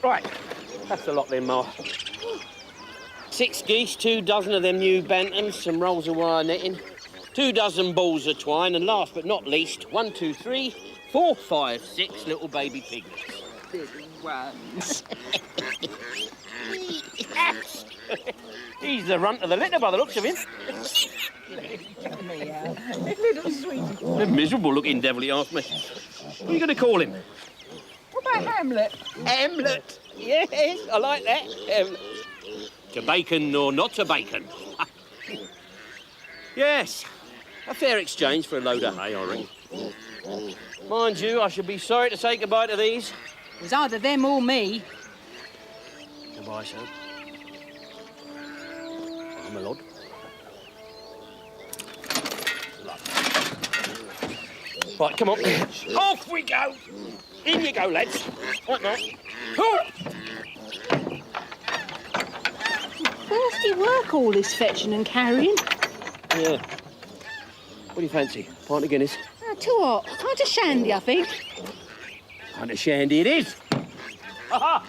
Right, that's a lot then, Ma. 6 geese, 2 dozen of them new bantams, some rolls of wire netting, 2 dozen balls of twine, and last but not least, 1, 2, 3, 4, 5, 6 little baby piglets. Big ones. Yes. He's the runt of the litter by the looks of him. Little sweetie. A miserable looking devil, he asked me. What are you going to call him? What about Hamlet? Hamlet. Yes, I like that. Hamlet. To bacon or not to bacon? Yes, a fair exchange for a load of hay, I reckon. Mind you, I should be sorry to say goodbye to these. It was either them or me. Goodbye, son. I'm a lord. Right, come on. Off we go. In you go, lads. Right, mate. Thirsty work, all this fetching and carrying. Yeah. What do you fancy? Pint of Guinness? Too hot. Pint of shandy, I think. Pint of shandy it is. Ha-ha!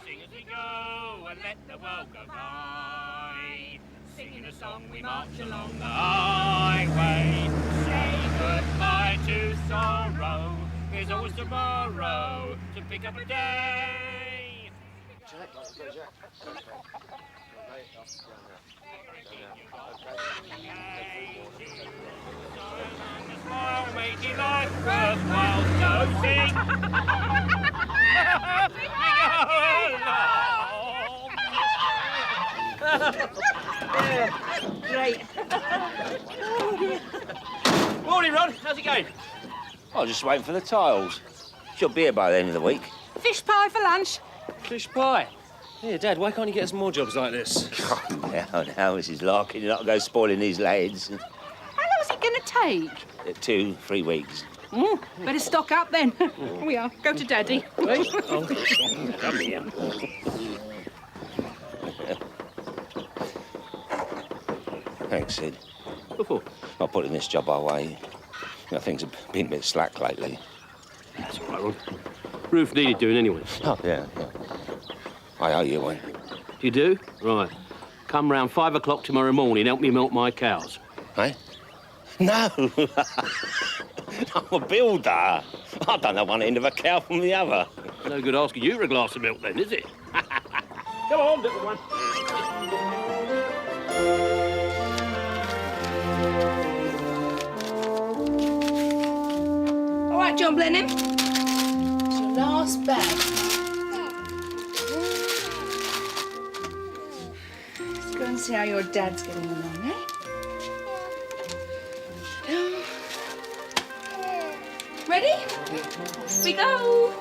Sing as we go and let the world go by. Singing a song we march along the highway. Say goodbye to sorrow. There's always tomorrow to pick up a day. Smile, making life worthwhile, so sing. Great. Morning, Rod. How's it going? I was just waiting for the tiles. She'll be here by the end of the week. Fish pie for lunch. Fish pie? Here, Dad, why can't you get us more jobs like this? Now, Mrs. Larkins, you're not going to go spoiling these lads. How long is it going to take? 2, 3 weeks. Better stock up then. Here we are. Go to Daddy. Hey? Oh, come here. Thanks, Sid. What for? Not putting this job our way. You know, things have been a bit slack lately. That's all right, Rod. Roof needed doing anyway. Oh, yeah. I owe you one. You do? Right. Come round 5 o'clock tomorrow morning, help me milk my cows. Eh? No! I'm a builder. I don't know one end of a cow from the other. No good asking you for a glass of milk then, is it? Come on, little one. All right, John Blenheim. It's your last bag. Let's go and see how your dad's getting along, eh? Ready? Off we go.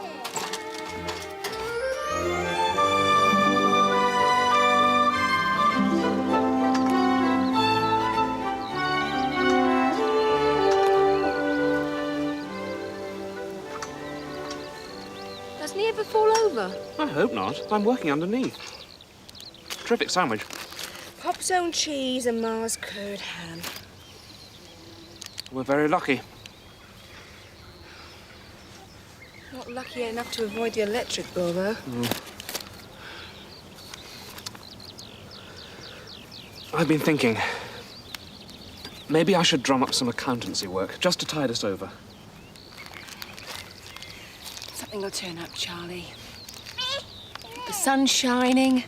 Doesn't he ever fall over? I hope not. I'm working underneath. Terrific sandwich. Popzone cheese and Mars curd ham. We're very lucky. Not lucky enough to avoid the electric bill, though. I've been thinking, maybe I should drum up some accountancy work, just to tide us over. Something will turn up, Charlie. The sun's shining.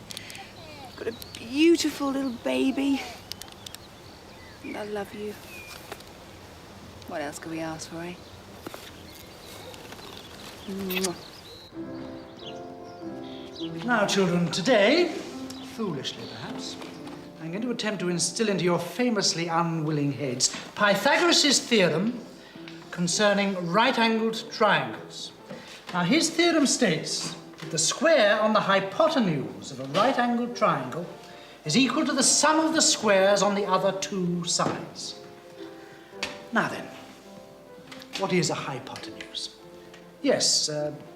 Got a beautiful little baby. And I love you. What else could we ask for, eh? Now, children, today, foolishly perhaps, I'm going to attempt to instill into your famously unwilling heads Pythagoras' theorem concerning right-angled triangles. Now, his theorem states that the square on the hypotenuse of a right-angled triangle is equal to the sum of the squares on the other two sides. Now then, what is a hypotenuse? Yes,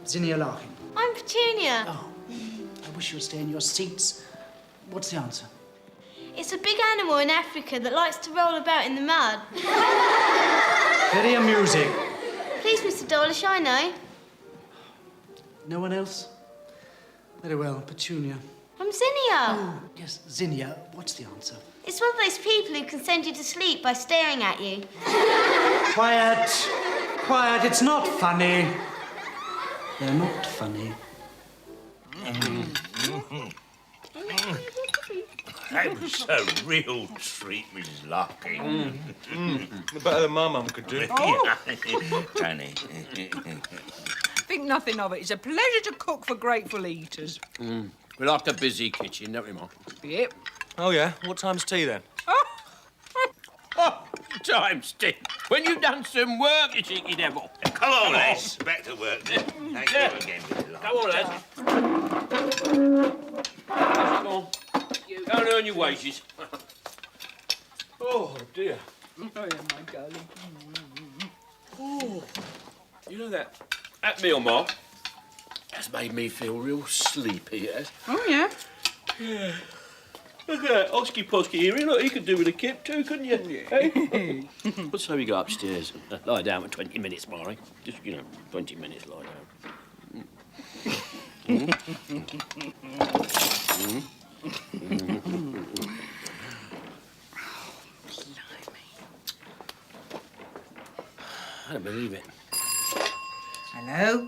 Zinnia Larkin. I'm Petunia. Oh, I wish you'd stay in your seats. What's the answer? It's a big animal in Africa that likes to roll about in the mud. Very amusing. Please, Mr. Dawlish, I know. No one else? Very well, Petunia. I'm Zinnia. Oh, yes, Zinnia. What's the answer? It's one of those people who can send you to sleep by staring at you. Quiet. Quiet. It's not funny. They're not funny. That was a real treat, Mrs. Larkin. Better than my mum could do. Danny. Think nothing of it. It's a pleasure to cook for grateful eaters. We like a busy kitchen, don't we, Mum? Yep. Oh, yeah? What time's tea, then? Oh, time, Steve. When you've done some work, you cheeky devil. Come on, lads. Back to work then. Thank you again, Mrs. Come on, lads. Come on. Go and earn your wages. Oh, dear. Oh, yeah, my darling. Oh, you know that meal, Ma, has made me feel real sleepy, it has. Oh, yeah? Yeah. Look at that, Osky Posky here. Look, he could do with a kip too, couldn't you? Yeah. Hey? But so we go upstairs and lie down for 20 minutes, Mari. Just, 20 minutes lie down. I don't believe it. Hello?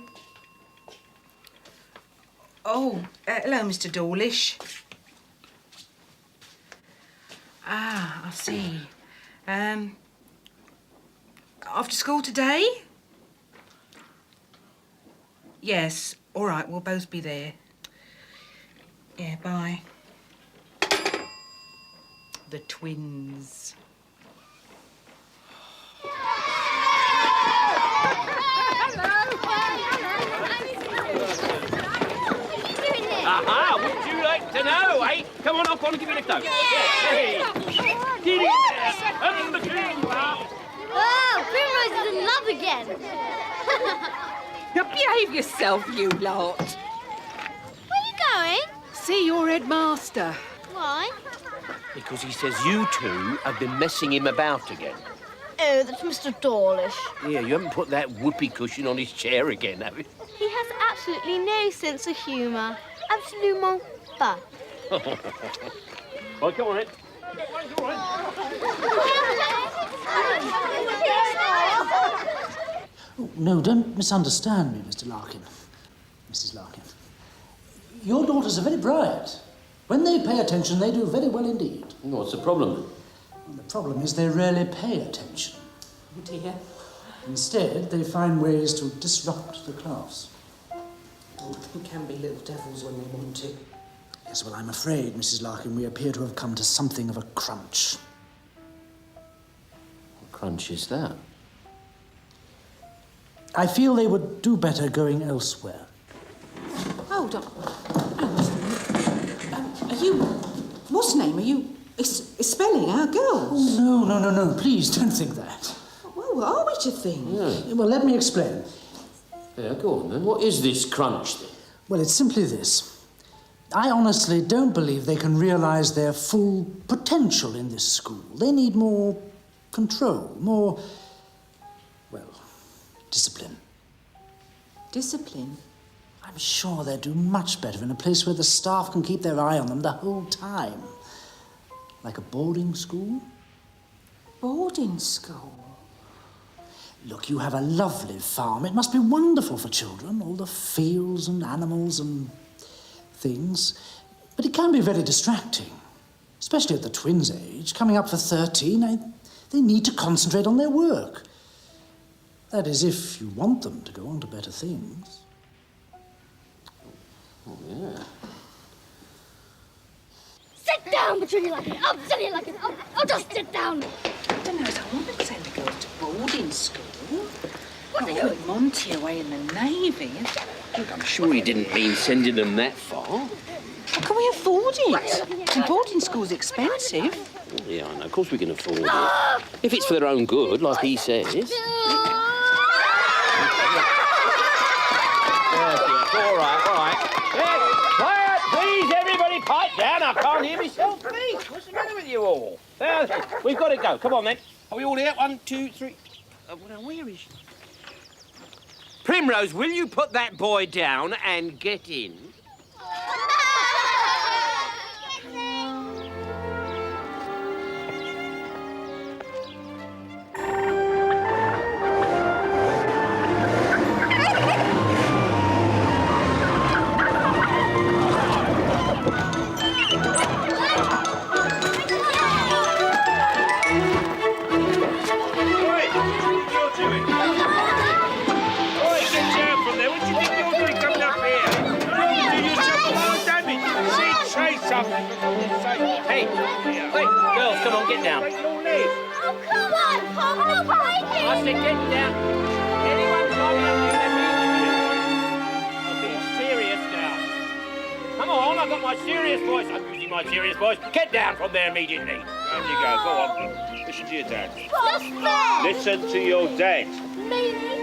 Oh, hello, Mr. Dawlish. Ah, I see. After school today? Yes, all right, we'll both be there. Yeah, bye. The twins. Aha, would you like to know, eh? Come on, I'll go and give you a lift, though. Hey. Get in there. Up the king, Oh, Primrose is in love again. Now behave yourself, you lot. Where are you going? See your headmaster. Why? Because he says you two have been messing him about again. Oh, that's Mr. Dawlish. Yeah, you haven't put that whoopee cushion on his chair again, have you? He has absolutely no sense of humour. Absolument pas. Right, come on, Ed. Oh, no, don't misunderstand me, Mr. Larkin. Mrs. Larkin. Your daughters are very bright. When they pay attention, they do very well indeed. What's the problem? The problem is they rarely pay attention. Oh, dear. Instead, they find ways to disrupt the class. Oh, they can be little devils when they want to. Yes, well, I'm afraid, Mrs. Larkin, we appear to have come to something of a crunch. What crunch is that? I feel they would do better going elsewhere. Hold on. Are you... What's name? Are you... expelling our girls? Oh, no. Please, don't think that. Well, what are we to think? Well, let me explain. Yeah, go on, then. What is this crunch, then? Well, it's simply this. I honestly don't believe they can realise their full potential in this school. They need more control, more, well, discipline. Discipline? I'm sure they'd do much better in a place where the staff can keep their eye on them the whole time. Like a boarding school? Boarding school? Look, you have a lovely farm. It must be wonderful for children, all the fields and animals and things. But it can be very distracting, especially at the twins' age. Coming up for 13, they need to concentrate on their work. That is, if you want them to go on to better things. Oh, yeah. Sit down, Patricia Larkin. Up, silly Larkin. Up. Oh, just sit down. I don't know, I wouldn't send the girls to boarding school. Oh, with Monty away in the Navy. Look, I'm sure he didn't mean sending them that far. How can we afford it? And boarding school's expensive. Oh, yeah, I know. Of course we can afford it. If it's for their own good, like he says. Yes, all right. Yes, quiet, please, everybody, pipe down. I can't hear myself speak. What's the matter with you all? There, we've got to go. Come on, then. Are we all here? 1, 2, 3. Where is she? Primrose, will you put that boy down and get in? Hey, girls, come on, get down. Oh, come on, Pop, no breaking! I said get down. Anyone coming up here, I'm being serious now. Come on, I've got my serious voice. I'm using my serious voice. Get down from there immediately. Down you go, go on. Listen to your dad. Pop, Listen to your dad. Maybe.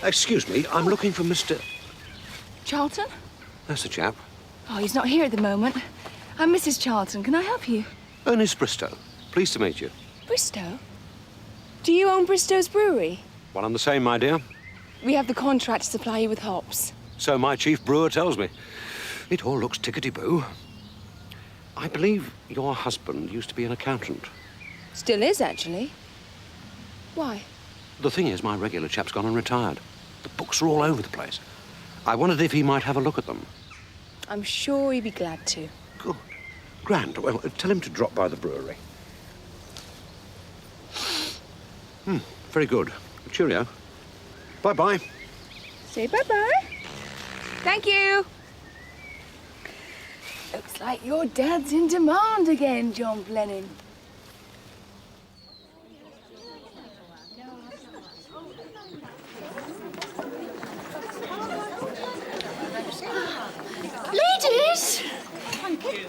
Excuse me, I'm looking for Mr... Charlton? That's the chap. Oh, he's not here at the moment. I'm Mrs. Charlton. Can I help you? Ernest Bristow. Pleased to meet you. Bristow? Do you own Bristows Brewery? One and the same, my dear. We have the contract to supply you with hops. So my chief brewer tells me. It all looks tickety-boo. I believe your husband used to be an accountant. Still is, actually. Why? The thing is, my regular chap's gone and retired. The books are all over the place. I wondered if he might have a look at them. I'm sure he'd be glad to. Good. Grand. Well, tell him to drop by the brewery. Very good. Cheerio. Bye-bye. Say bye-bye. Thank you. Looks like your dad's in demand again, John Blenheim. Ladies! Thank you.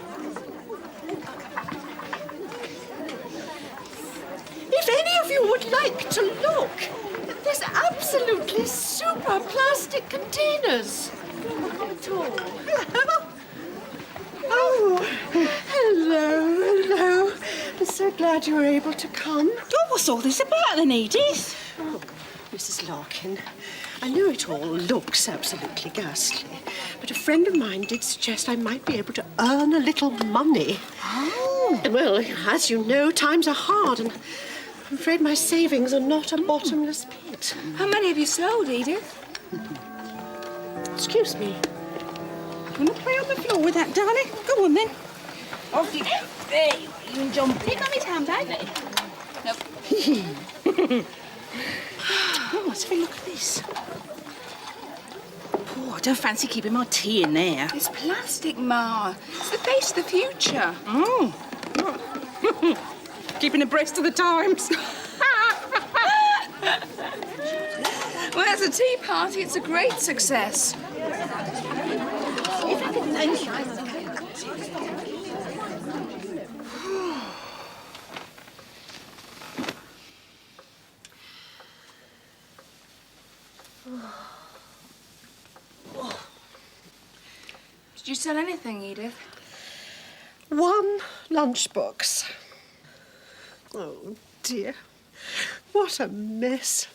If any of you would like to look, there's absolutely super plastic containers. Hello. Oh, hello. I'm so glad you were able to come. Oh, what's all this about then, Edith? Oh, Mrs. Larkin, I know it all looks absolutely ghastly, but a friend of mine did suggest I might be able to earn a little money. Oh. And, well, as you know, times are hard, and I'm afraid my savings are not a bottomless pit. How many have you sold, Edith? Excuse me. You want to play on the floor with that, darling? Go on, then. Off you go. There you are. You and John. Take Mummy's hand, baby. Nope. Oh, let's have a look at this. Oh, I don't fancy keeping my tea in there. It's plastic, Ma. It's the face of the future. Oh. Keeping abreast of the times. Well, as a tea party, it's a great success. Did you sell anything, Edith? One lunchbox. Oh, dear. What a mess.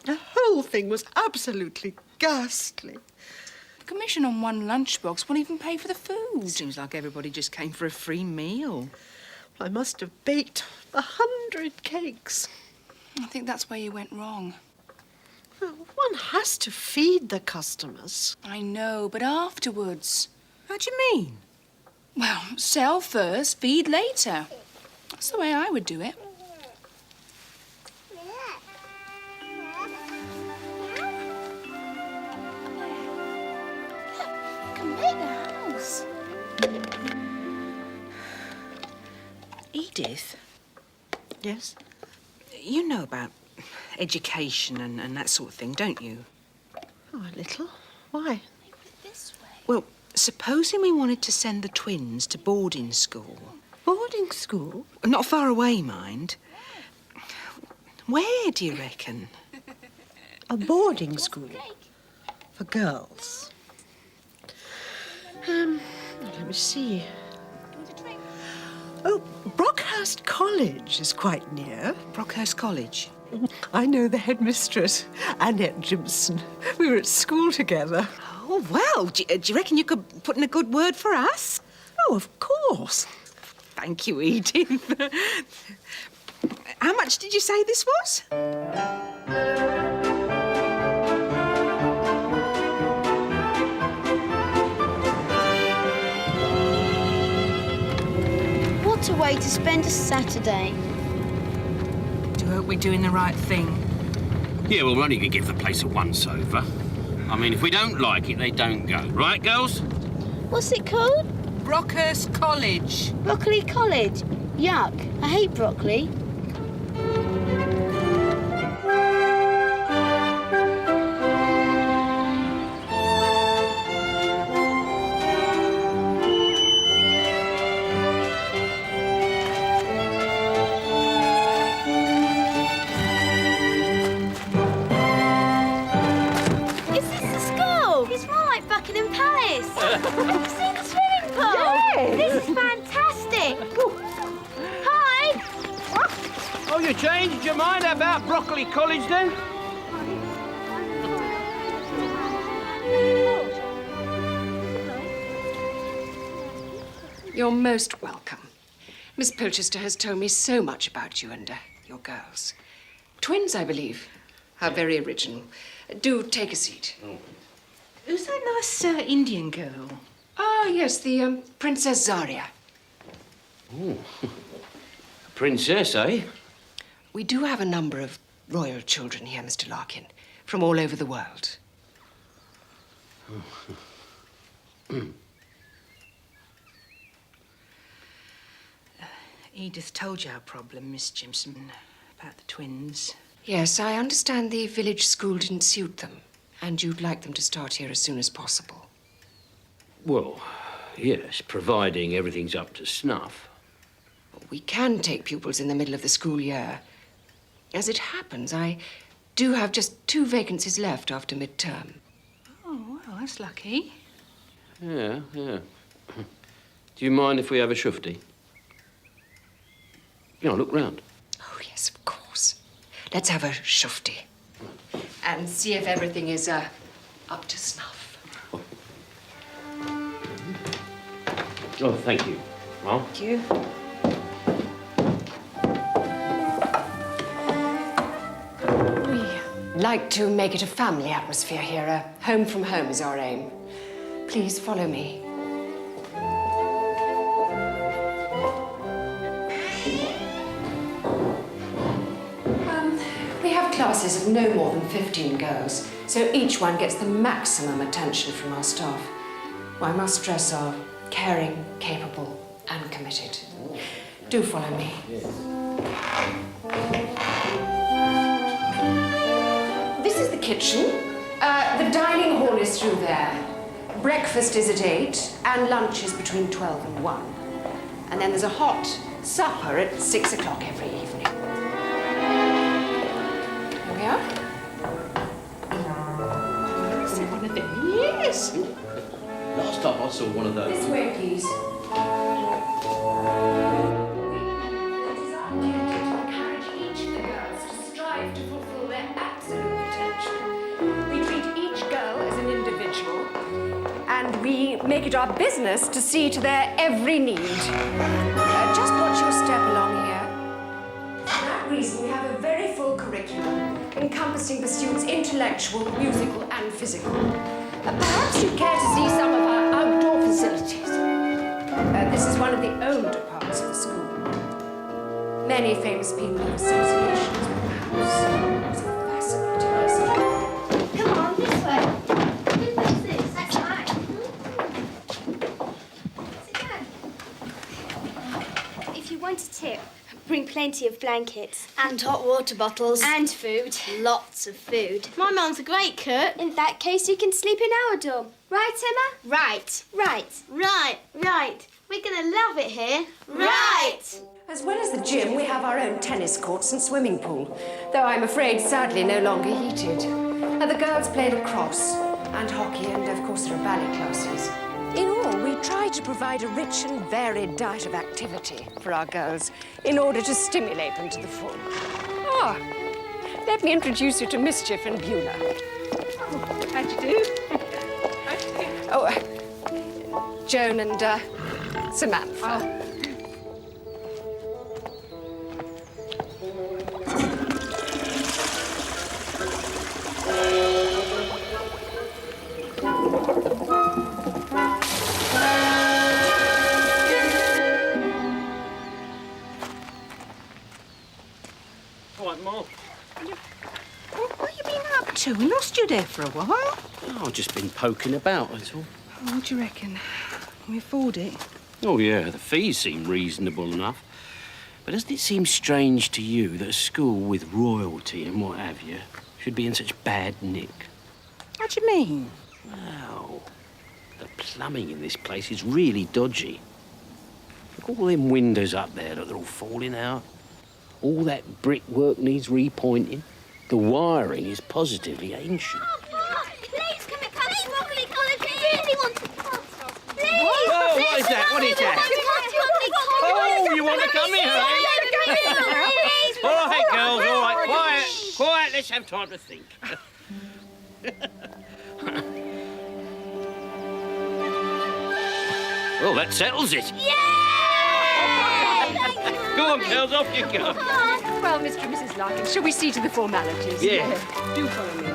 The whole thing was absolutely ghastly. Commission on one lunchbox won't even pay for the food. Seems like everybody just came for a free meal. I must have baked 100 cakes. I think that's where you went wrong. Well, one has to feed the customers. I know, but afterwards. How do you mean? Well, sell first, feed later. That's the way I would do it. Edith, Yes? you know about education and that sort of thing, don't you? Oh, a little. Why? Well, supposing we wanted to send the twins to boarding school. Boarding school? Not far away, mind. Where do you reckon? A boarding school? For girls? Let me see. Oh, Brockhurst College is quite near. Brockhurst College? I know the headmistress, Annette Jimson. We were at school together. Oh, well, do you reckon you could put in a good word for us? Oh, of course. Thank you, Edith. How much did you say this was? What a way to spend a Saturday. Do you hope we're doing the right thing? Yeah, well, we're only going to give the place a once-over. I mean, if we don't like it, they don't go. Right, girls? What's it called? Brockhurst College. Broccoli College. Yuck. I hate broccoli. Have you seen the swimming pool? Yes. This is fantastic. Hi. Oh, you changed your mind about Broccoli College, then? You're most welcome. Miss Pilchester has told me so much about you and your girls. Twins, I believe. How very original. Do take a seat. Who's that nice Indian girl? Ah, yes, the Princess Zaria. Oh, princess, eh? We do have a number of royal children here, Mr. Larkin, from all over the world. Edith told you our problem, Miss Jimson, about the twins. Yes, I understand the village school didn't suit them, and you'd like them to start here as soon as possible. Well, yes, providing everything's up to snuff. We can take pupils in the middle of the school year. As it happens, I do have just 2 vacancies left after midterm. Oh, well, that's lucky. Yeah, yeah. Do you mind if we have a shufti? You know, look round. Oh, yes, of course. Let's have a shufti. And see if everything is up to snuff. Oh, thank you. Well, Thank you. We like to make it a family atmosphere here. A home from home is our aim. Please follow me. We have classes of no more than 15 girls, so each one gets the maximum attention from our staff. Who I must stress are caring, capable, and committed. Do follow me. This is the kitchen. The dining hall is through there. Breakfast is at 8, and lunch is between 12 and 1. And then there's a hot supper at 6 o'clock every evening. Here we are. See one of them? Yes. last time I saw one of those. This way, please. We treat each girl as an individual, we make it our business to see to their every need. Just watch your step along here. For that reason, we have a very full curriculum encompassing the students' intellectual, musical, and physical. Perhaps you'd care to see some of our outdoor facilities. This is one of the older parts of the school. Many famous people have associations with the house. It's a fascinating Come on, this way. Who puts this? That's mine. Sit down. If you want a tip, bring plenty of blankets. And hot water bottles. And food. Lots of food. My mum's a great cook. In that case, you can sleep in our dorm. Right, Emma? Right. Right. Right. Right. We're going to love it here. Right. As well as the gym, we have our own tennis courts and swimming pool, though I'm afraid, sadly, no longer heated. And the girls play lacrosse and hockey, and of course there are ballet classes. In all, we try to provide a rich and varied diet of activity for our girls in order to stimulate them to the full. Ah, let me introduce you to Mischief and Beulah. How do you do? How do you do? Oh, Joan and Samantha. What have you been up to? We lost you there for a while. Oh, I've just been poking about, that's all. Oh, what do you reckon? Can we afford it? Oh, yeah, the fees seem reasonable enough. But doesn't it seem strange to you that a school with royalty and what have you should be in such bad nick? What do you mean? Well, the plumbing in this place is really dodgy. Look, all them windows up there, look, they're all falling out. All that brickwork needs repointing. The wiring is positively ancient. Please, can we come to Broccoli College? I really want to come. Please! Oh, what is that? What is that? Oh, you want to come here, eh? All right, girls, all right. Quiet, quiet. Let's have time to think. Well, that settles it. Go on, girls, off you go. Well, Mr. and Mrs. Larkins, shall we see to the formalities? Yeah. Do follow me.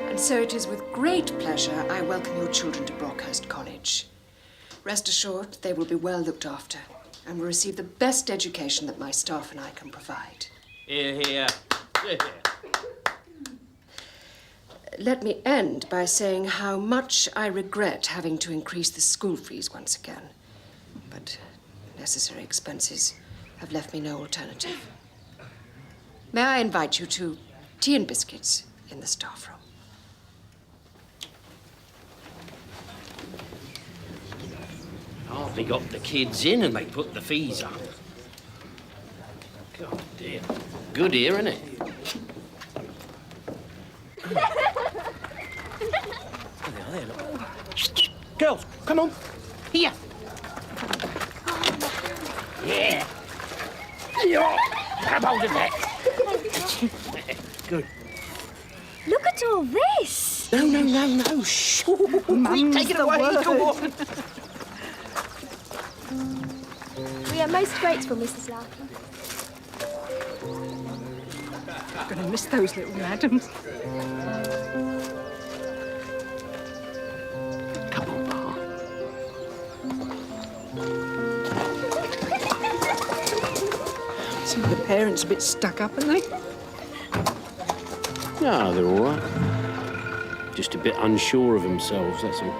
And so it is with great pleasure I welcome your children to Brockhurst College. Rest assured, they will be well looked after and will receive the best education that my staff and I can provide. Here, here. Here. Let me end by saying how much I regret having to increase the school fees once again. But necessary expenses have left me no alternative. May I invite you to tea and biscuits in the staff room? Hardly got the kids in and they put the fees up. God dear. Good here, isn't it? Girls, come on. Here. Yeah. Yeah. Grab hold of that. Good. Look at all this. No. Shh. Take it away. Go on. We are most grateful, Mrs. Larkin. I'm going to miss those little madams. Some of the parents are a bit stuck up, aren't they? No, they're all right. Just a bit unsure of themselves, that's all.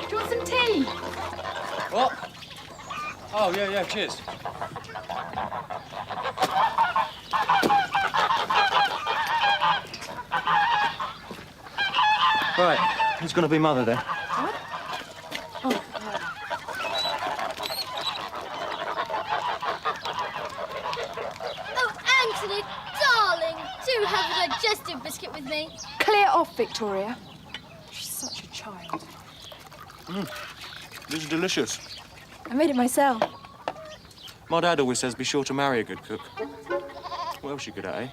Do you want some tea? What? Oh, yeah, cheers. Right, who's going to be mother then? Oh, Anthony, darling, do have a digestive biscuit with me. Clear off, Victoria. She's such a child. This is delicious. I made it myself. My dad always says be sure to marry a good cook. What else you good at, eh?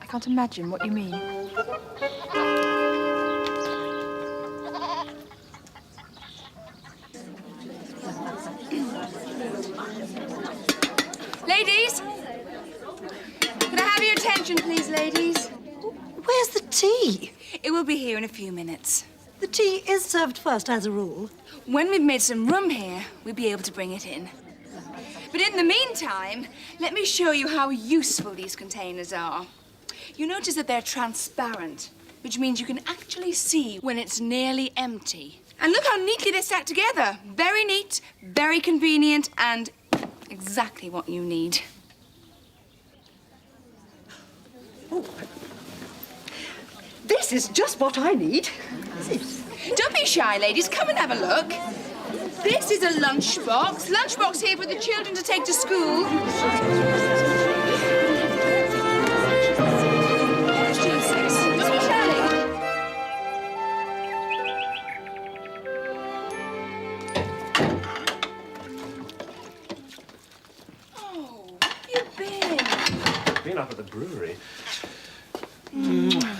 I can't imagine what you mean. Ladies! Could I have your attention, please, ladies? Where's the tea? It will be here in a few minutes. The tea is served first, as a rule. When we've made some room here, we'll be able to bring it in. But in the meantime, let me show you how useful these containers are. You notice that they're transparent, which means you can actually see when it's nearly empty. And look how neatly they're stacked together. Very neat, very convenient, and exactly what you need. This is just what I need. Don't be shy, ladies. Come and have a look. This is a lunchbox. Lunchbox here for the children to take to school. Don't be shy. Oh, where have you been? Been up at the brewery.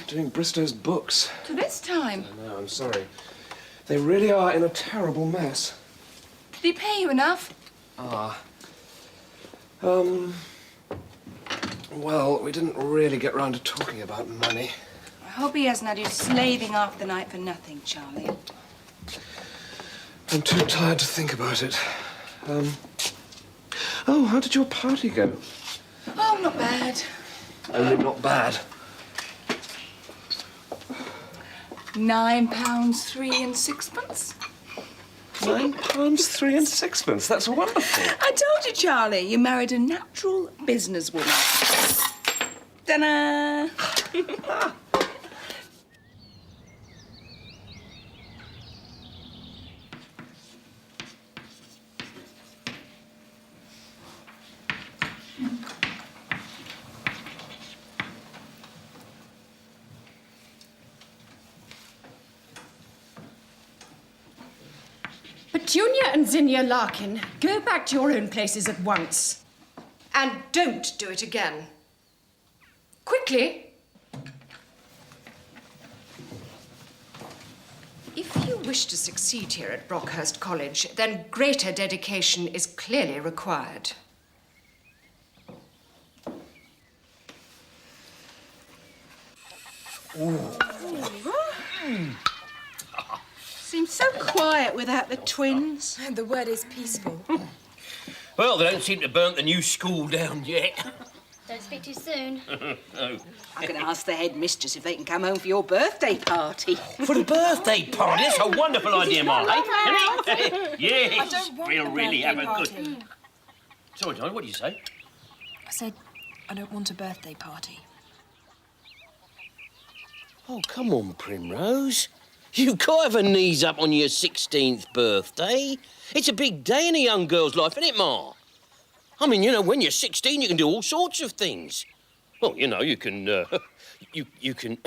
Doing Bristows books. To this time. I know, I'm sorry. They really are in a terrible mess. Did he pay you enough? Well, we didn't really get round to talking about money. I hope he hasn't had you slaving off the night for nothing, Charlie. I'm too tired to think about it. Oh, how did your party go? Oh, not bad. Only not bad. £9, 3 and sixpence. £9, 3 and sixpence. That's wonderful. I told you, Charlie, you married a natural businesswoman. Ta-da! Petunia and Zinnia Larkin, go back to your own places at once. And don't do it again. Quickly. If you wish to succeed here at Brockhurst College, then greater dedication is clearly required. Seems so quiet without the twins. The word is peaceful. Well, they don't seem to have burnt the new school down yet. Don't speak too soon. No. I'm going to ask the headmistress if they can come home for your birthday party. For the birthday party? That's a wonderful idea, Ma. Yes, I don't want we'll a really have birthday a party. good... Sorry, Johnny, what did you say? I said, I don't want a birthday party. Oh, come on, Primrose. You can't have her knees up on your 16th birthday. It's a big day in a young girl's life, isn't it, Ma? I mean, you know, when you're 16, you can do all sorts of things. Well, you know, you can, you can,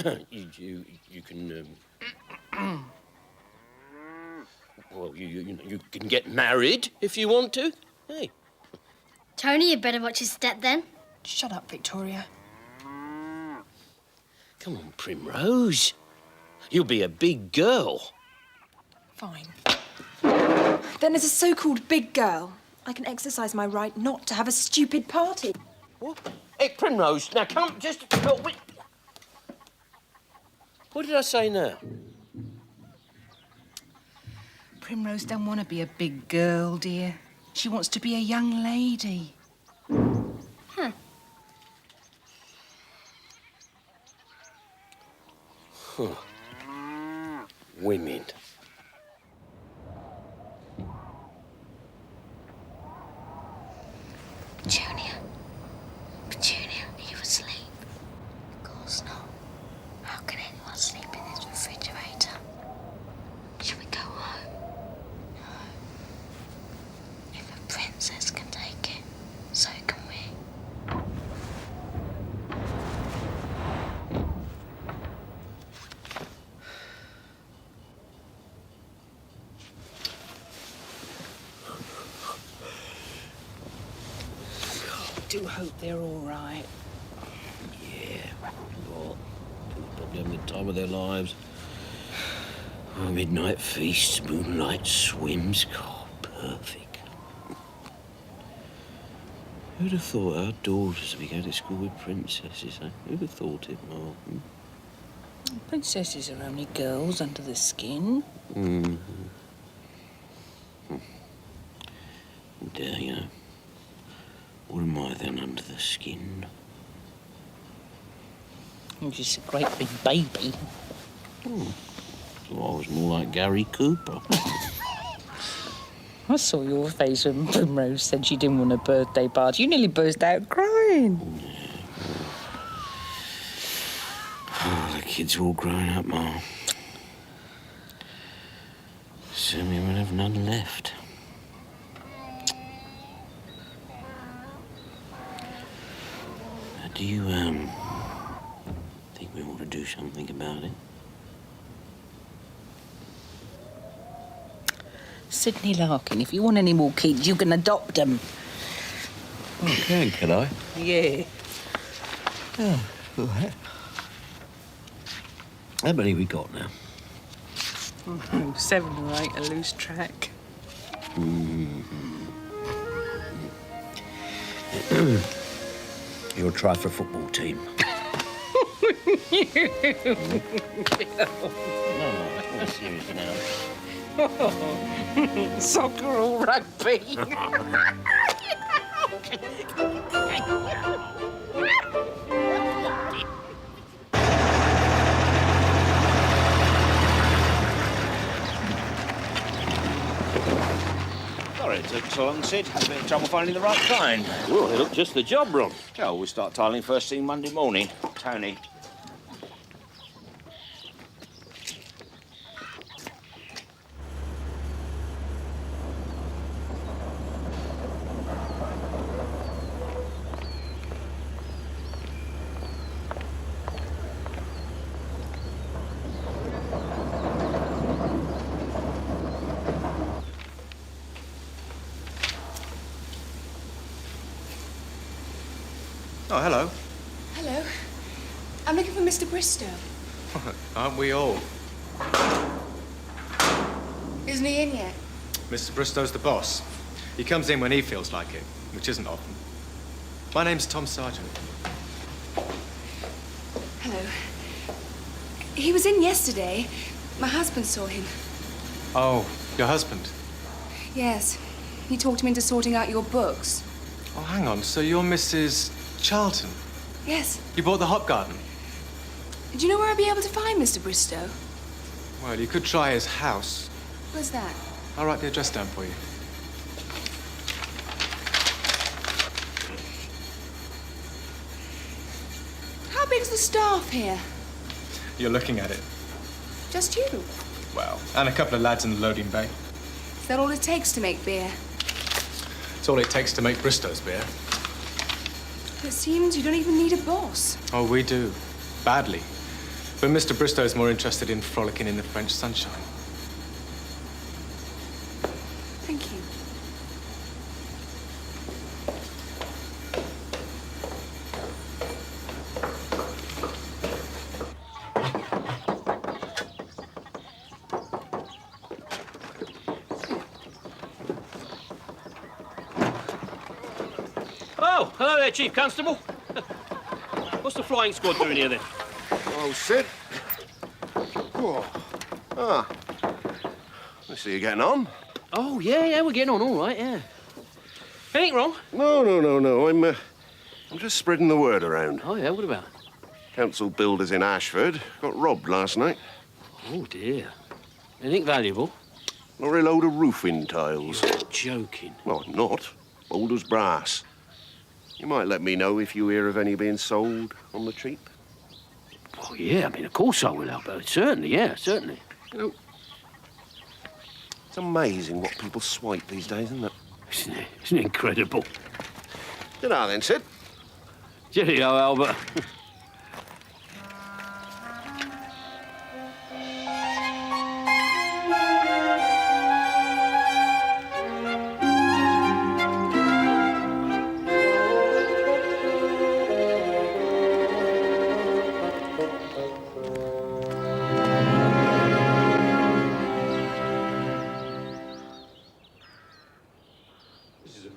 well, you can get married if you want to. Hey. Tony, you better watch your step then. Shut up, Victoria. Come on, Primrose. You'll be a big girl. Fine. Then as a so-called big girl, I can exercise my right not to have a stupid party. What? Hey, Primrose, now come, just... Oh, wait. What did I say now? Primrose don't want to be a big girl, dear. She wants to be a young lady. Huh. Huh. Women. sleep in this refrigerator. Shall we go home? No. If a princess can take it, so can we. I do hope they're all right. Probably having the time of their lives. Oh, midnight feasts, moonlight swims. God, perfect. Who'd have thought our daughters would be going to school with princesses, eh? Who'd have thought it, Ma? Princesses are only girls under the skin. Mm-hmm. And, you know, what am I then under the skin? You're just a great big baby. Oh. So I was more like Gary Cooper. I saw your face when Primrose said she didn't want a birthday party. You nearly burst out crying. Oh, the kids are all grown up, Ma. Soon we won't have none left. Do you, think we ought to do something about it? Sydney Larkin, if you want any more kids, you can adopt them. Okay, can I? Yeah. Oh, all right. How many we got now? 7 or 8, a loose track. You'll try for a football team. No, I'm serious now. Soccer or rugby? Sorry it took so long, Sid. Had a bit of trouble finding the right kind. Well, they look just the job, Ron. Oh, we start tiling first thing Monday morning. Tony. Oh, hello. Hello. I'm looking for Mr. Bristow. Aren't we all? Isn't he in yet? Mr. Bristow's the boss. He comes in when he feels like it, which isn't often. My name's Tom Sargent. Hello. He was in yesterday. My husband saw him. Oh, your husband? Yes. He talked me into sorting out your books. Oh, hang on. So you're Mrs. Charlton? Yes. You bought the hop garden? Do you know where I'll be able to find Mr. Bristow? Well, you could try his house. Where's that? I'll write the address down for you. How big's the staff here? You're looking at it. Just you? Well, and a couple of lads in the loading bay. Is that all it takes to make beer? It's all it takes to make Bristow's beer. It seems you don't even need a boss. Oh, we do. Badly. But Mr. Bristow's more interested in frolicking in the French sunshine. Thank you. Oh, hello there, Chief Constable. What's the flying squad doing here, then? Oh, Sid. Oh. Ah. I see you getting on. Oh, yeah, we're getting on all right, yeah. Anything wrong? No. I'm just spreading the word around. Oh, yeah, what about? Council builders in Ashford got robbed last night. Oh, dear. Anything valuable? Or a load of roofing tiles. You're joking. Well, I'm not. Old as brass. You might let me know if you hear of any being sold on the cheap. Oh, yeah, I mean, of course I will, Albert. Certainly, yeah, certainly. You know, it's amazing what people swipe these days, isn't it? Isn't it? Isn't it incredible? Good night then, Sid. Cheerio, Albert.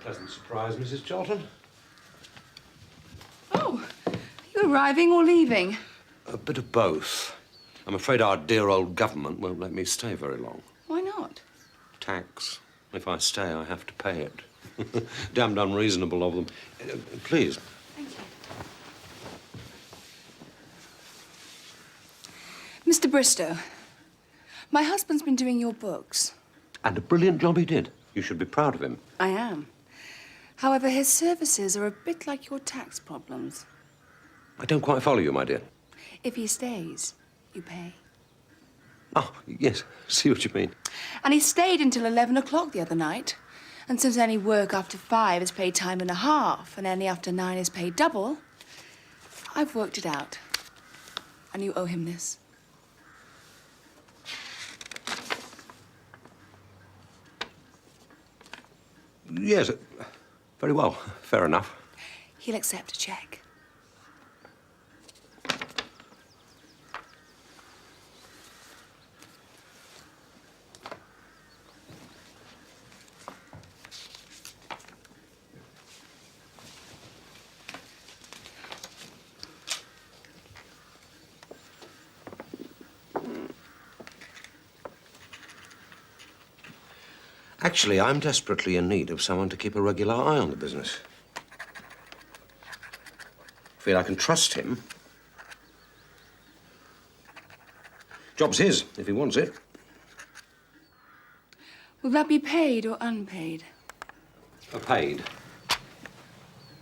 Pleasant surprise, Mrs. Charlton. Oh, are you arriving or leaving? A bit of both. I'm afraid our dear old government won't let me stay very long. Why not? Tax. If I stay, I have to pay it. Damned unreasonable of them. Please. Thank you. Mr. Bristow, my husband's been doing your books. And a brilliant job he did. You should be proud of him. I am. However, his services are a bit like your tax problems. I don't quite follow you, my dear. If he stays, you pay. Oh, yes. See what you mean. And he stayed until 11 o'clock the other night. And since any work after 5 is paid time and a half, and any after 9 is paid double, I've worked it out. And you owe him this. Yes, very well. Fair enough. He'll accept a cheque. Actually, I'm desperately in need of someone to keep a regular eye on the business. Feel I can trust him. Job's his, if he wants it. Will that be paid or unpaid? Paid.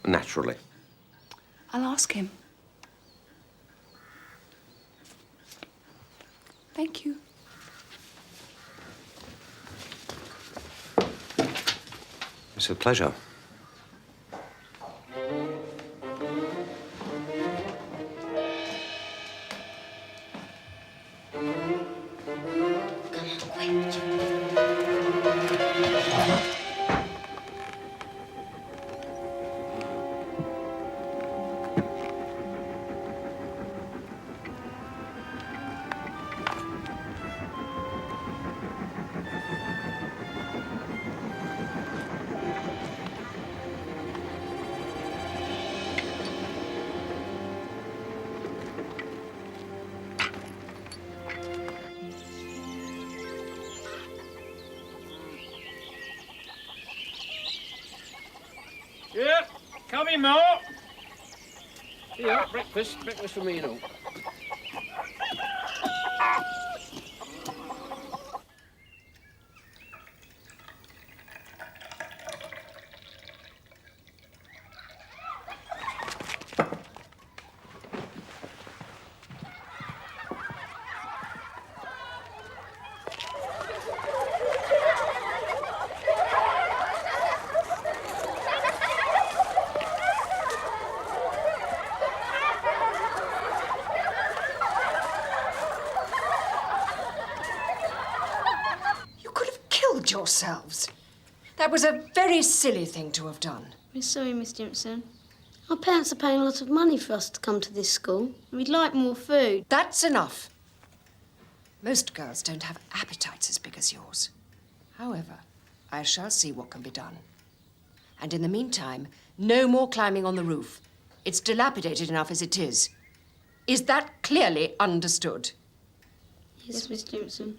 Naturally. I'll ask him. Thank you. It's a pleasure. Yeah, coming, Mark. Yeah, breakfast for me and all. Yourselves. That was a very silly thing to have done. We're sorry, Miss Simpson. Our parents are paying a lot of money for us to come to this school. We'd like more food. That's enough. Most girls don't have appetites as big as yours. However, I shall see what can be done. And in the meantime, no more climbing on the roof. It's dilapidated enough as it is. Is that clearly understood? Yes, Miss Simpson.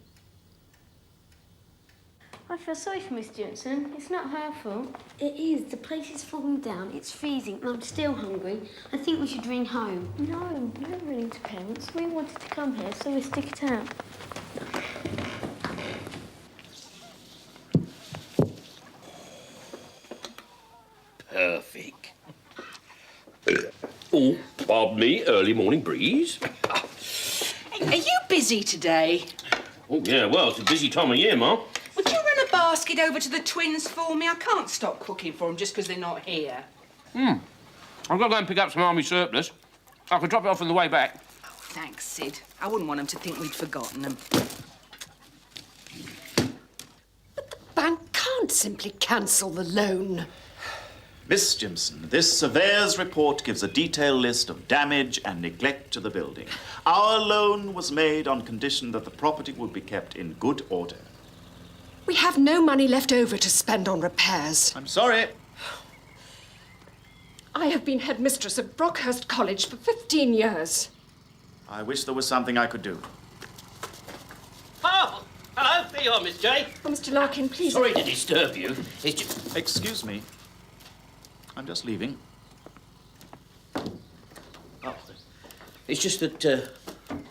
I feel sorry for Miss Jayston. It's not her fault. It is. The place is falling down. It's freezing, and I'm still hungry. I think we should ring home. No, we don't ring to parents. We wanted to come here, so we stick it out. Perfect. Oh, pardon me, early morning breeze. busy today? Oh, yeah, well, it's a busy time of year, Ma. Would you run a basket over to the twins for me? I can't stop cooking for them just because they're not here. I've got to go and pick up some army surplus. I can drop it off on the way back. Oh, thanks, Sid. I wouldn't want them to think we'd forgotten them. Bank can't simply cancel the loan. Miss Jimson, this surveyor's report gives a detailed list of damage and neglect to the building. Our loan was made on condition that the property would be kept in good order. We have no money left over to spend on repairs. I'm sorry. I have been headmistress of Brockhurst College for 15 years. I wish there was something I could do. Oh, hello. There you are, Miss J. Oh, Mr. Larkin, please. Sorry to disturb you. It's just... Excuse me. I'm just leaving. Oh, it's just that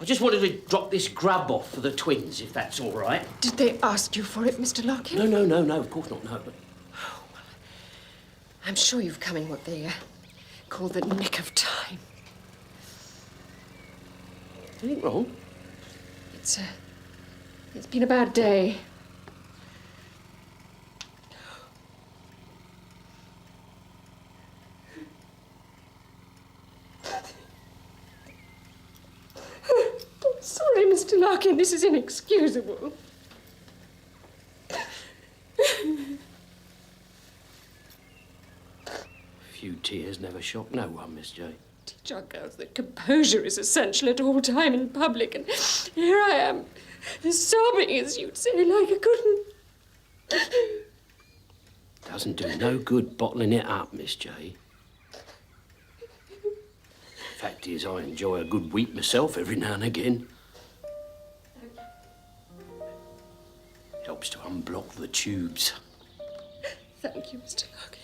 I just wanted to drop this grub off for the twins, if that's all right. Did they ask you for it, Mr. Larkin? No, of course not, no. But... Oh, well, I'm sure you've come in what they call the nick of time. Anything wrong? It's been a bad day. I'm sorry, Mr. Larkin, this is inexcusable. Few tears never shock no one, Miss J. Teach our girls that composure is essential at all time in public, and here I am, sobbing, as you'd say, like I couldn't. Doesn't do no good bottling it up, Miss J. Fact is, I enjoy a good weep myself every now and again. Helps to unblock the tubes. Thank you, Mr. Larkin.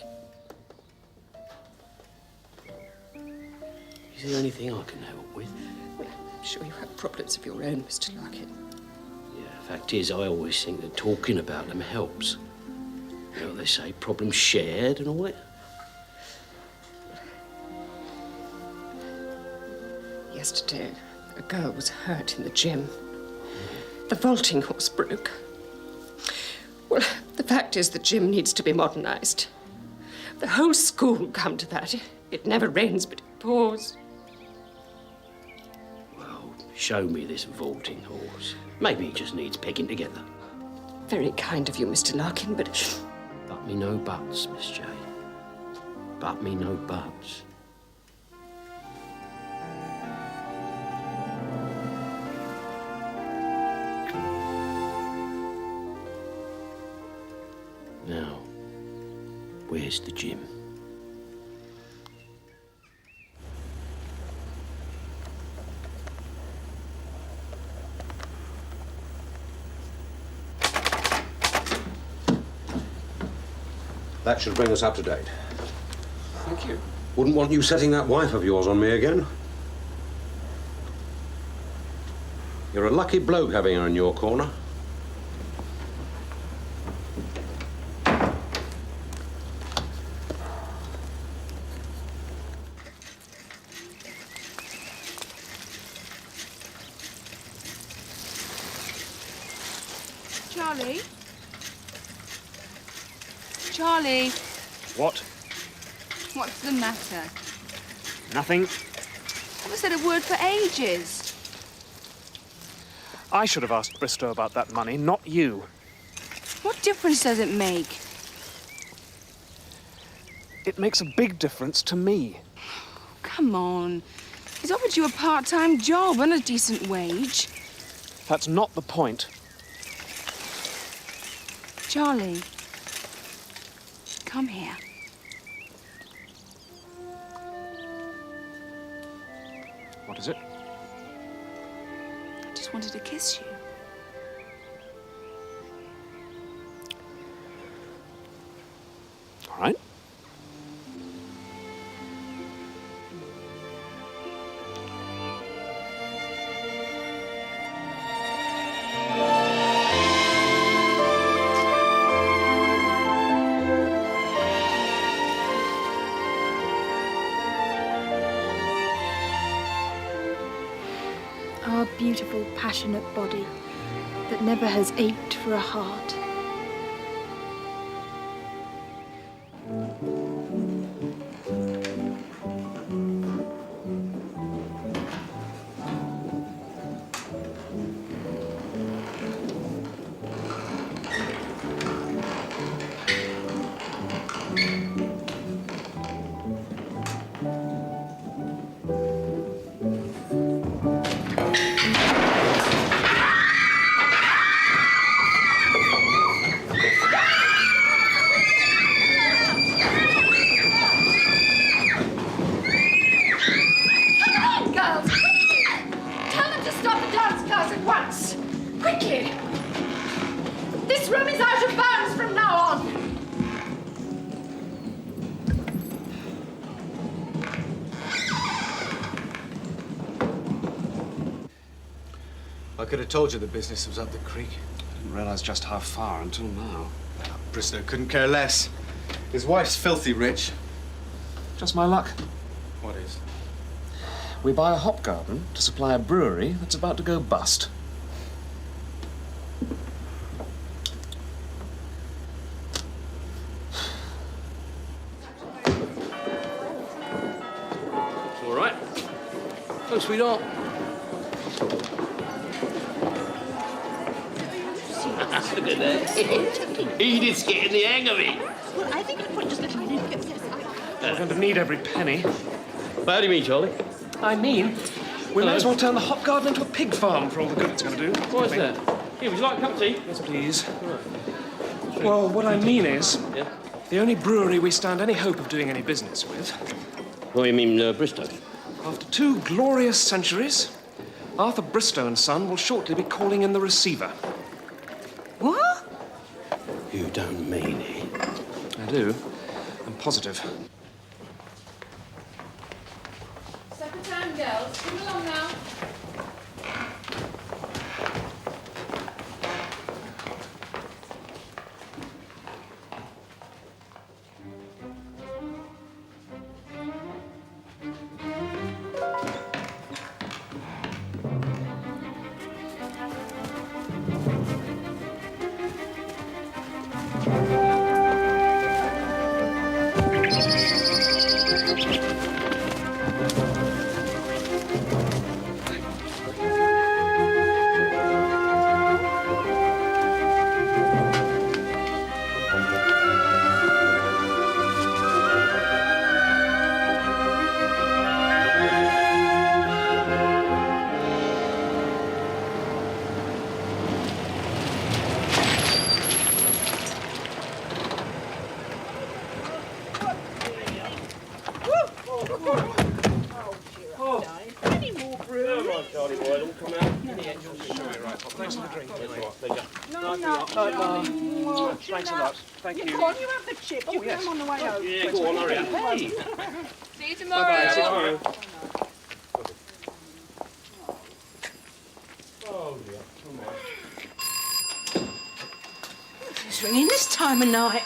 Is there anything I can help with? Well, I'm sure you have problems of your own, Mr. Larkin. Yeah, fact is, I always think that talking about them helps. You know, they say problems shared and all that. Yesterday, a girl was hurt in the gym. The vaulting horse broke. Well, the fact is the gym needs to be modernized. The whole school will come to that. It never rains, but it pours. Well, show me this vaulting horse. Maybe it just needs pegging together. Very kind of you, Mr. Larkin, but... But me no buts, Miss J. But me no buts. Now, where's the gym? That should bring us up to date. Thank you. Wouldn't want you setting that wife of yours on me again. You're a lucky bloke having her in your corner. Charley? Charley, What? what's the matter? Nothing. I haven't said a word for ages. I should have asked Bristow about that money, not you. What difference does it make? It makes a big difference to me. Come on. He's offered you a part-time job and a decent wage. That's not the point. Charley, come here. What is it? I just wanted to kiss you. All right. Our beautiful beautiful, passionate body that never has ached for a heart. I could have told you the business was up the creek. Didn't realise just how far until now. Bristow couldn't care less. His wife's filthy rich. Just my luck. What is? We buy a hop garden to supply a brewery that's about to go bust. It's all right. Oh, sweetheart. Look at that. Edith's getting the hang of it. Well, I think I'll put just a little bit. We're going to need every penny. But how do you mean, Charlie? I mean, we may as well turn the hop garden into a pig farm for all the good it's going to do. What's that? Here, would you like a cup of tea? Yes, please. Well, what I mean is, the only brewery we stand any hope of doing any business with. What do you mean, Bristows? After 2 glorious centuries, Arthur Bristow and Son will shortly be calling in the receiver. What? You don't mean it. I do. I'm positive. Supper time, girls. Come along now. Thanks a lot. Thank you. Go on, you have the chip. Oh, yes. I'm on the way home. Yeah, go on, hurry up. Hey. See you tomorrow. Bye-bye. See you tomorrow. Oh, dear. Come on. It's ringing this time of night.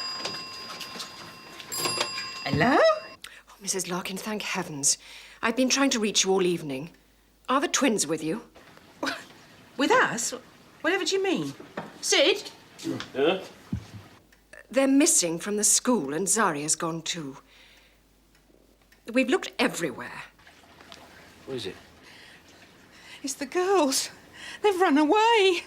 Hello? Oh, Mrs. Larkins, thank heavens. I've been trying to reach you all evening. Are the twins with you? With us? Whatever do you mean? Sid? Yeah? They're missing from the school, and Zaria's gone too. We've looked everywhere. What is it? It's the girls. They've run away.